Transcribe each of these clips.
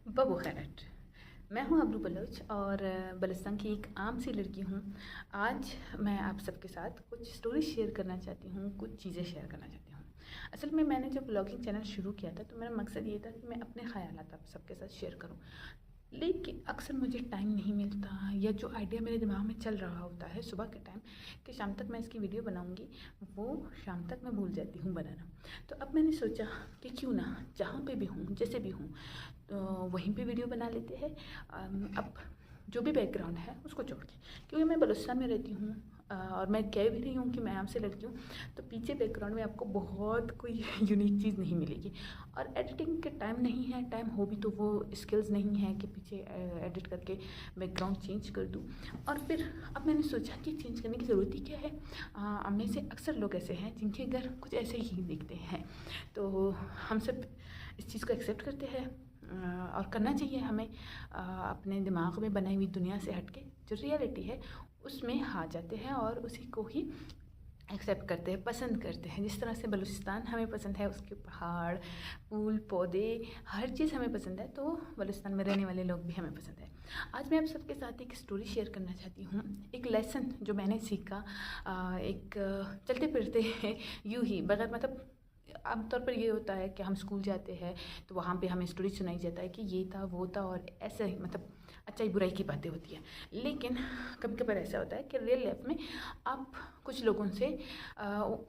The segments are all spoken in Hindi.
बबू खैरट। मैं हूँ अबरू बलोच और बलुचिस्तान की एक आम सी लड़की हूँ। आज मैं आप सबके साथ कुछ स्टोरी शेयर करना चाहती हूँ, कुछ चीज़ें शेयर करना चाहती हूँ। असल में मैंने जब ब्लॉगिंग चैनल शुरू किया था तो मेरा मकसद ये था कि मैं अपने ख़यालात आप सबके साथ शेयर करूँ। लेकिन अक्सर मुझे टाइम नहीं मिलता, या जो आइडिया मेरे दिमाग में चल रहा होता है सुबह के टाइम कि शाम तक मैं इसकी वीडियो बनाऊंगी, वो शाम तक मैं भूल जाती हूँ बनाना। तो अब मैंने सोचा कि क्यों ना जहाँ पे भी हूँ, जैसे भी हूँ, तो वहीं पे वीडियो बना लेते हैं। अब जो भी बैकग्राउंड है उसको छोड़ के, क्योंकि मैं बलुचिस्तान में रहती हूँ और मैं कह भी रही हूँ कि मैं आम से लड़की हूँ, तो पीछे बैकग्राउंड में आपको बहुत कोई यूनिक चीज़ नहीं मिलेगी। और एडिटिंग के टाइम नहीं है, टाइम हो भी तो वो स्किल्स नहीं है कि पीछे एडिट करके बैकग्राउंड चेंज कर दूँ। और फिर अब मैंने सोचा कि चेंज करने की ज़रूरत ही क्या है। हम में से अक्सर लोग ऐसे हैं जिनके घर कुछ ऐसे ही दिखते हैं, तो हम सब इस चीज़ को एक्सेप्ट करते हैं और करना चाहिए हमें। अपने दिमाग में बनाई हुई दुनिया से हटके जो रियलिटी है उसमें आ जाते हैं और उसी को ही एक्सेप्ट करते हैं, पसंद करते हैं। जिस तरह से बलूचिस्तान हमें पसंद है, उसके पहाड़, फूल, पौधे, हर चीज़ हमें पसंद है, तो बलूचिस्तान में रहने वाले लोग भी हमें पसंद है। आज मैं आप सबके साथ एक स्टोरी शेयर करना चाहती हूँ, एक लेसन जो मैंने सीखा। एक चलते फिरते यूँ ही बगैर मतलब, आमतौर पर ये होता है कि हम स्कूल जाते हैं तो वहाँ पे हमें स्टोरी सुनाई जाता है कि ये था वो था, और ऐसे ही मतलब अच्छाई बुराई की बातें होती हैं। लेकिन कभी कभार ऐसा होता है कि रियल लाइफ में आप कुछ लोगों से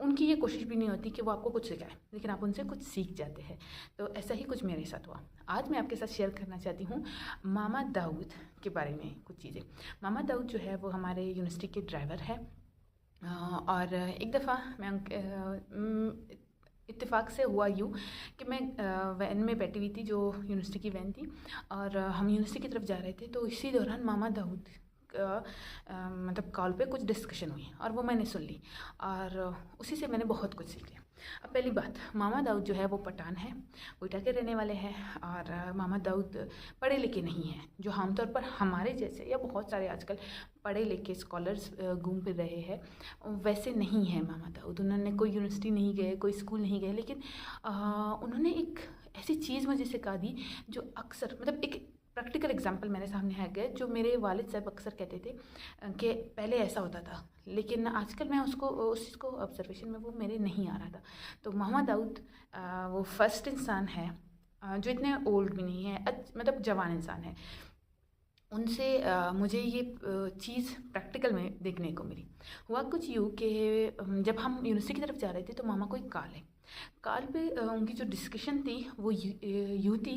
उनकी ये कोशिश भी नहीं होती कि वो आपको कुछ सिखाए, लेकिन आप उनसे कुछ सीख जाते हैं। तो ऐसा ही कुछ मेरे साथ हुआ। आज मैं आपके साथ शेयर करना चाहती हूँ मामा दाऊद के बारे में कुछ चीज़ें। मामा दाऊद जो है वो हमारे यूनिवर्सिटी के ड्राइवर है। और एक दफ़ा मैं इत्तेफाक से हुआ यूँ कि मैं वैन में बैठी हुई थी, जो यूनिवर्सिटी की वैन थी, और हम यूनिवर्सिटी की तरफ जा रहे थे। तो इसी दौरान मामा दाऊद मतलब कॉल पे कुछ डिस्कशन हुई और वो मैंने सुन ली, और उसी से मैंने बहुत कुछ सीख लिया। अब पहली बात, मामा दाऊद जो है वो पठान है, कोयटा के रहने वाले हैं। और मामा दाऊद पढ़े लिखे नहीं हैं, जो आमतौर पर हमारे जैसे या बहुत सारे आजकल पढ़े लिखे स्कॉलर्स घूम फिर रहे हैं, वैसे नहीं है मामा दाऊद। उन्होंने कोई यूनिवर्सिटी नहीं गए, कोई स्कूल नहीं गए, लेकिन उन्होंने एक ऐसी चीज़ मुझे सिखा दी जो अक्सर, मतलब एक प्रैक्टिकल एग्जांपल मेरे सामने है गया, जो मेरे वालिद साहब अक्सर कहते थे कि पहले ऐसा होता था, लेकिन आजकल मैं उसको उस चीज़ को ऑब्जर्वेशन में वो मेरे नहीं आ रहा था। तो मामा दाऊद वो फर्स्ट इंसान है जो इतने ओल्ड भी नहीं है, मतलब जवान इंसान है। उनसे मुझे ये चीज़ प्रैक्टिकल में देखने को मिली। हुआ कुछ यूँ कि जब हम यूनिवर्सिटी की तरफ जा रहे थे तो मामा को एक कॉल है। कॉल पे उनकी जो डिस्कशन थी वो यूँ थी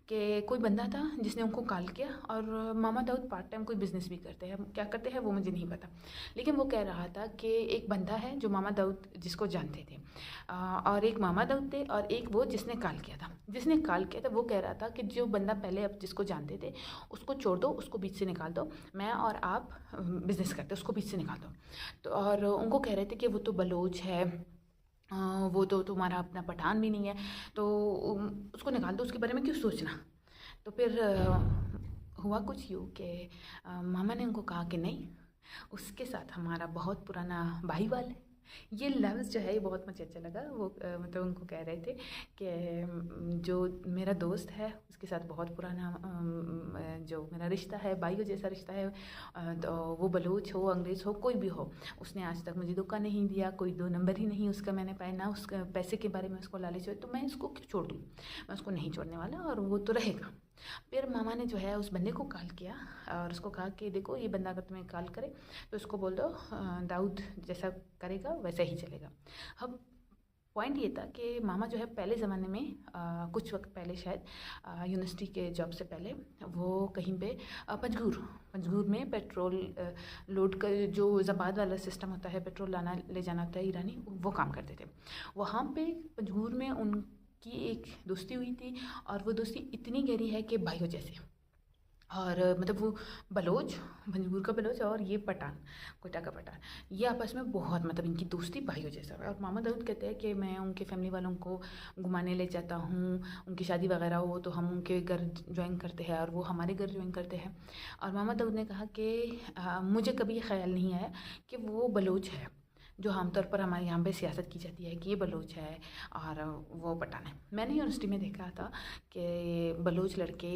कि कोई बंदा था जिसने उनको कॉल किया, और मामा दाऊद पार्ट टाइम कोई बिज़नेस भी करते हैं, क्या करते हैं वो मुझे नहीं पता, लेकिन वो कह रहा था कि एक बंदा है जो मामा दाऊद जिसको जानते थे, और एक मामा दाऊद थे और एक वो जिसने कॉल किया था। जिसने कॉल किया था वो कह रहा था कि जो बंदा पहले अब जिसको जानते थे उसको छोड़ दो, उसको बीच से निकाल दो, मैं और आप बिज़नेस करते, उसको बीच से निकाल दो। तो और उनको कह रहे थे कि वो तो बलोच है, वो तो तुम्हारा अपना पठान भी नहीं है, तो उसको निकाल दो, उसके बारे में क्यों सोचना। तो फिर हुआ कुछ यूँ कि मामा ने उनको कहा कि नहीं, उसके साथ हमारा बहुत पुराना भाईवाल है। ये लफ्ज़ जो है ये बहुत मुझे अच्छा लगा। वो मतलब उनको कह रहे थे कि जो मेरा दोस्त है उसके साथ बहुत पुराना जो मेरा रिश्ता है, भाइयों जैसा रिश्ता है, तो वो बलूच हो, अंग्रेज़ हो, कोई भी हो, उसने आज तक मुझे धोखा नहीं दिया, कोई दो नंबर ही नहीं उसका मैंने पाया, ना उसका पैसे के बारे में उसको लालच हो, तो मैं इसको क्यों छोड़ दूँ। मैं उसको नहीं छोड़ने वाला और वो तो रहेगा। फिर मामा ने जो है उस बंदे को कॉल किया और उसको कहा कि देखो, ये बंदा अगर तुम्हें कॉल करे तो उसको बोल दो दाऊद जैसा करेगा वैसा ही चलेगा। अब पॉइंट ये था कि मामा जो है पहले ज़माने में कुछ वक्त पहले शायद यूनिवर्सिटी के जॉब से पहले वो कहीं पे पंजगूर में पेट्रोल लोड का जो ज़बाद वाला सिस्टम होता है, पेट्रोल लाना ले जाना होता है ईरानी, वो काम करते थे। वहाँ पे पंजगूर में उनकी एक दोस्ती हुई थी, और वो दोस्ती इतनी गहरी है कि भाइयों जैसे। और मतलब वो बलोच, भंजूर का बलोच और ये पठान, कोयटा का पठान, ये आपस में बहुत मतलब इनकी दोस्ती भाइयों जैसा है। और मामा दाऊद कहते हैं कि मैं उनके फैमिली वालों को घुमाने ले जाता हूँ, उनकी शादी वगैरह हो तो हम उनके घर ज्वाइन करते हैं और वो हमारे घर ज्वाइन करते हैं। और मामा दाऊद ने कहा कि मुझे कभी ये ख्याल नहीं आया कि वो बलोच है, जो आमतौर पर हमारे यहाँ पे सियासत की जाती है कि ये बलोच है और वो पठान है। मैंने यूनिवर्सिटी में देखा था कि बलोच लड़के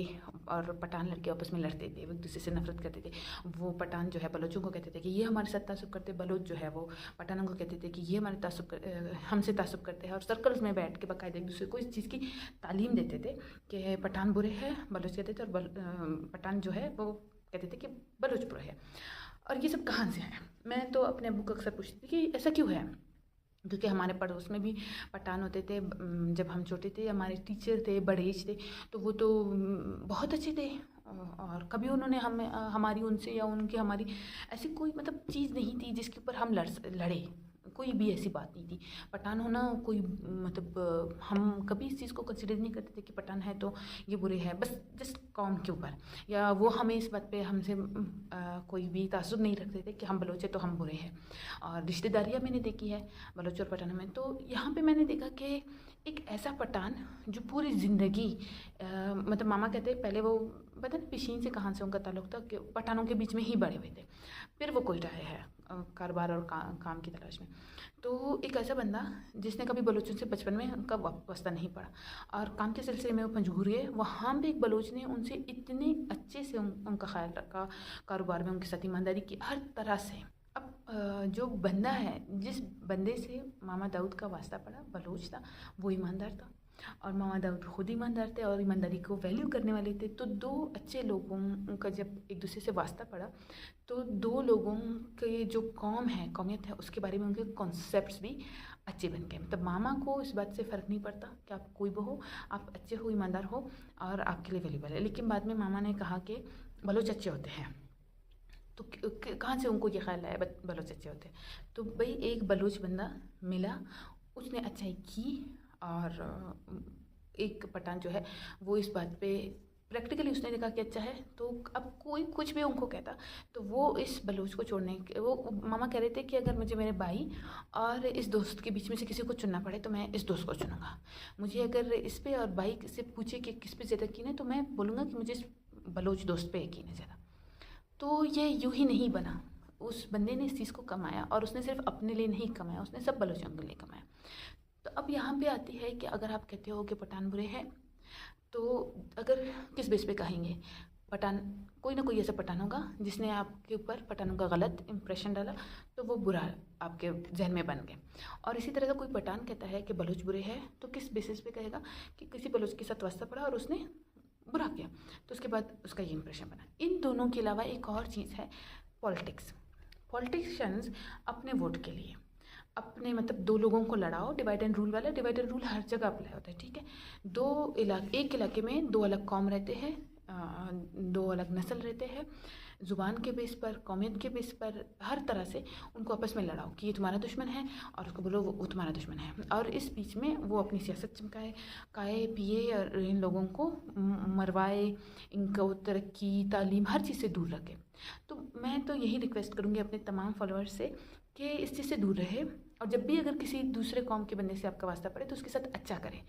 और पठान लड़के आपस में लड़ते थे, एक दूसरे से नफरत करते थे। वो पठान जो है बलोचों को कहते थे कि ये हमारे साथ तासुब करते, बलोच जो है वो पठानों को कहते थे कि ये हमारे हमसे तासुब करते हैं। और सर्कल्स में बैठ के बाकायदा एक दूसरे को इस चीज़ की तालीम देते थे कि पठान बुरे हैं, बलोच कहते थे, और पठान जो है वो कहते थे कि बलोच बुरे है। और ये सब कहाँ से है? मैं तो अपने अब्बू को अक्सर पूछती थी कि ऐसा क्यों है, क्योंकि हमारे पड़ोस में भी पठान होते थे। जब हम छोटे थे, हमारे टीचर थे, बड़े एज थे, तो वो तो बहुत अच्छे थे और कभी उन्होंने हमारी उनसे या उनकी हमारी ऐसी कोई मतलब चीज़ नहीं थी जिसके ऊपर हम लड़े। कोई भी ऐसी बात नहीं थी। पठान होना कोई मतलब हम कभी इस चीज़ को कंसिडर नहीं करते थे कि पठान है तो ये बुरे हैं, बस जस्ट कौम के ऊपर, या वो हमें इस बात पे हमसे कोई भी तासुब नहीं रखते थे कि हम बलोच हैं तो हम बुरे हैं। और रिश्तेदारियाँ मैंने देखी है बलोच और पठानों में, तो यहाँ पे मैंने देखा कि एक ऐसा पठान जो पूरी ज़िंदगी मतलब मामा कहते हैं पहले वो पता नहीं पिशीन से कहाँ से उनका ताल्लुक था कि पठानों के बीच में ही बड़े हुए थे, फिर वो कोयटा है कारोबार और काम की तलाश में। तो एक ऐसा बंदा जिसने कभी बलोचों से बचपन में उनका वास्ता नहीं पड़ा और काम के सिलसिले में वो पंजगूर गए, वहाँ भी एक बलोच ने उनसे इतने अच्छे से उनका ख्याल रखा, कारोबार में उनके साथ ईमानदारी की हर तरह से। अब जो बंदा है, जिस बंदे से मामा दाऊद का वास्ता पड़ा, बलोच था, वो ईमानदार था और मामा दाऊद खुद ईमानदार थे और ईमानदारी को वैल्यू करने वाले थे। तो दो अच्छे लोगों का जब एक दूसरे से वास्ता पड़ा, तो दो लोगों के जो कौमियत है उसके बारे में उनके कॉन्सेप्ट्स भी अच्छे बन गए। मतलब मामा को इस बात से फ़र्क नहीं पड़ता कि आप कोई भी हो, आप अच्छे हो, ईमानदार हो और आपके लिए वैल्यूबल है। लेकिन बाद में मामा ने कहा कि बलोच अच्छे होते हैं, तो कहाँ से उनको ये ख्याल आया बलोच अच्छे होते हैं? तो भाई एक बलोच बंदा मिला, उसने अच्छाई की और एक पठान जो है वो इस बात पे प्रैक्टिकली उसने देखा कि अच्छा है। तो अब कोई कुछ भी उनको कहता तो वो इस बलोच को छोड़ने के वो मामा कह रहे थे कि अगर मुझे मेरे भाई और इस दोस्त के बीच में से किसी को चुनना पड़े तो मैं इस दोस्त को चुनूँगा। मुझे अगर इस पे और भाई से पूछे कि किस पे ज़्यादा यकीन है तो मैं बोलूँगा कि मुझे इस बलोच दोस्त पे यकीन है ज़्यादा। तो ये यूँ ही नहीं बना, उस बंदे ने इस चीज़ को कमाया और उसने सिर्फ अपने लिए नहीं कमाया, उसने सब बलोचों के लिए कमाया। तो अब यहाँ पे आती है कि अगर आप कहते हो कि पठान बुरे हैं, तो अगर किस बेस पे कहेंगे? पठान कोई ना कोई ऐसा पठान होगा जिसने आपके ऊपर पठानों का गलत इंप्रेशन डाला, तो वो बुरा आपके जहन में बन गए। और इसी तरह का कोई पठान कहता है कि बलोच बुरे हैं, तो किस बेसिस पे कहेगा? कि किसी बलोच के साथ वास्ता पड़ा और उसने बुरा किया, तो उसके बाद उसका ये इंप्रेशन बना। इन दोनों के अलावा एक और चीज़ है पॉलिटिक्स। पॉलिटिशियंस अपने वोट के लिए अपने मतलब दो लोगों को लड़ाओ, डिवाइड एंड रूल वाला। डिवाइड एंड रूल हर जगह अप्लाई होता है, ठीक है। एक इलाके में दो अलग कौम रहते हैं, दो अलग नस्ल रहते हैं, ज़ुबान के बेस पर, कौमियत के बेस पर, हर तरह से उनको आपस में लड़ाओ कि ये तुम्हारा दुश्मन है और उसको बोलो वो तुम्हारा दुश्मन है। और इस बीच में वो अपनी सियासत चमकाए, खाए पिए और इन लोगों को मरवाए, इनको तरक्की, तालीम, हर चीज़ से दूर रखे। तो मैं तो यही रिक्वेस्ट करूँगी अपने तमाम फॉलोअर्स से कि इस चीज़ से दूर रहे और जब भी अगर किसी दूसरे कौम के बंदे से आपका वास्ता पड़े तो उसके साथ अच्छा करें,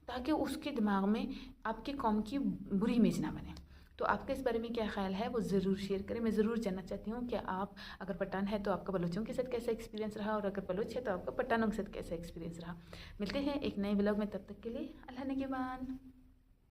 ताकि उसके दिमाग में आपकी कौम की बुरी इमेज ना बने। तो आपका इस बारे में क्या ख्याल है वो ज़रूर शेयर करें। मैं ज़रूर जानना चाहती हूँ कि आप अगर पठान है तो आपका बलोचों के साथ कैसा एक्सपीरियंस रहा और अगर बलोच है तो आपका पठानों के साथ कैसा एक्सपीरियंस रहा। मिलते हैं एक नए व्लॉग में, तब तक के लिए अल्लाह निगहबान।